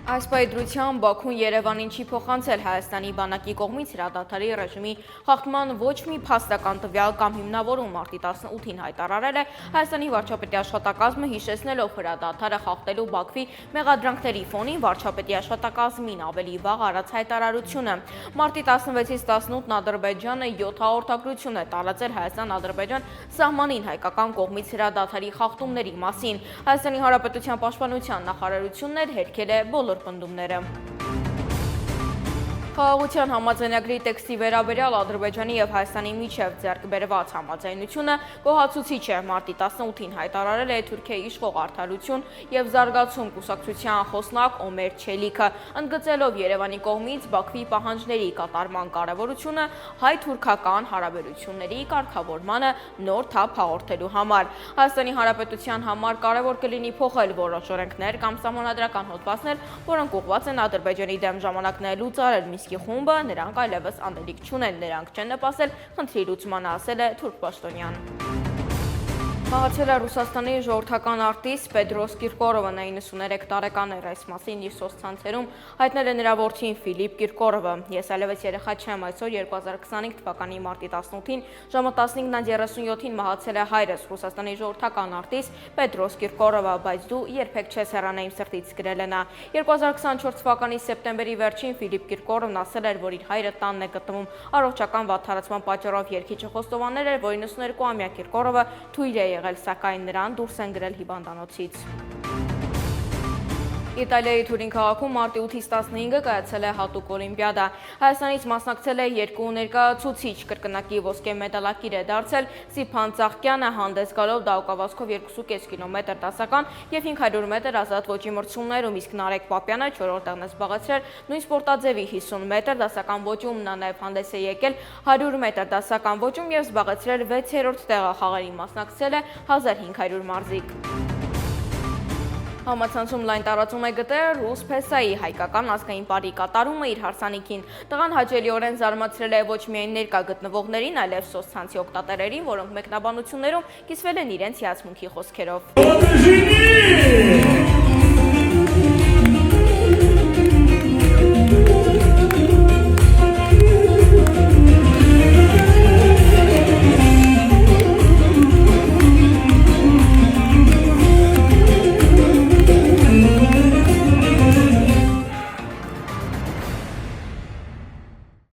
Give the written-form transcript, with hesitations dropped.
Այս պայդրության Բաքուն Երևանին չի փոխանցել Հայաստանի բանակի կողմից հրադադարի ռեժիմի խախտման ոչ մի փաստական տվյալ կամ հիմնավորում մարտի 18-ին հայտարարել է Հայաստանի վարչապետի աշխատակազմը, հիշեցնելով հրադադարը խախտելու Բաքվի մեղադրանքների ֆոնին վարչապետի աշխատակազմին ավելի վաղ արած հայտարարությունը։ Մարտի 16-ից 18-ն Ադրբեջանը 7 հաղորդագրություն է տարածել Հայաստան-Ադրբեջան սահմանին հայկական կողմից հրադադարի խախտումների մասին։ Հայաստանի Հանրապետության պաշտպանության նախարարությունն էլ հերքել է բոլոր պնդումները։ Խաղաղության համաձայնագրի տեքստի վերաբերյալ Ադրբեջանի և Հայաստանի միջև ձեռք բերված համաձայնությունը գոհացուցիչ է։ Մարտի 18-ին հայտարարել է Թուրքիայի իշխող Արդարություն և զարգացում կուսակցության խոսնակ Օմեր Չելիքը, ընդգծելով Երևանի կողմից Բաքվի պահանջների կատարման կարևորությունը հայ-թուրքական հարաբերությունների կարգավորմանը նոր թափ հաղորդելու համար։ Հայաստանի Հանրապետության համար կարևոր կլինի փոխել որոշ օրենքներ կամ սահմանադրական հոդվածներ, որոնք ուղղված են Ադրբեջանի դեմ ժամանակներ լուծարել Մինսկի խումբը, նրանք այլևս անելիք չունեն, նրանք չեն նպաստել խնդրի լուծմանը, ասել է թուրք պաշտոնյան։ Մահացել է Ռուսաստանի ժողովրդական արտիստ Պետրոս Կիրկորովը, 93 տարեկան էր, այս մասին իր սոցցանցերում հայտնել է նրա որդին Ֆիլիպ Կիրկորովը։ Ես այլևս երեխա չեմ, այսօր 2025 թվականի մարտի 18-ին ժամը 15:37-ին մահացել է հայրս, Ռուսաստանի ժողովրդական արտիստ Պետրոս Կիրկորովը, բայց դու երբեք չես հեռանա իմ սրտից, գրել է նա։ 2024 թվականի սեպտեմբերի վերջին Ֆիլիպ Կիրկորովն ասել էր, որ իր հայրը տանն է գտնվում, առողջական վատթարացման պատճառով երգիչը խոստովանել էր, որ 92-ամյա Կիրկորովը թույլ է եղել, սակայն նրան դուրս են գրել հիվանդանոցից։ Իտալիայի Թուրին քաղաքում մարտի 8-ից 15-ը կայացել է հատուկ օլիմպիադա։ Հայաստանից մասնակցել է 2 ներկայացուցիչ, կրկնակի ոսկե մեդալակիր է դարձել Սիփան Ծաղկյանը, հանդես գալով դահուկավազքով 2.5 կիլոմետր դասական և 500 մետր ազատ ոճի մրցումներում, իսկ Նարեկ Պապյանը 4-րդ տեղն է զբաղեցրել նույն սպորտաձևի 50 մետր դասական ոճում, նա նաև հանդես է եկել 100 մետր դասական ոճում և զբաղեցրել 6-րդ տեղը, խաղերին մասնակցել է 1500 մարզիկ։ Համացանցում լայն տարածում է գտել ռուս փեսայի հայկական ազգային պարի կատարումը իր հարսանիքին։ Տղան հաճելիորեն զարմացրել է ոչ միայն ներկա գտնվողներին, այլև սոցցանցի օգտատերերին, որոնք մեկնաբանություններում կիսվել են իրենց հիացմունքի խոսքերով։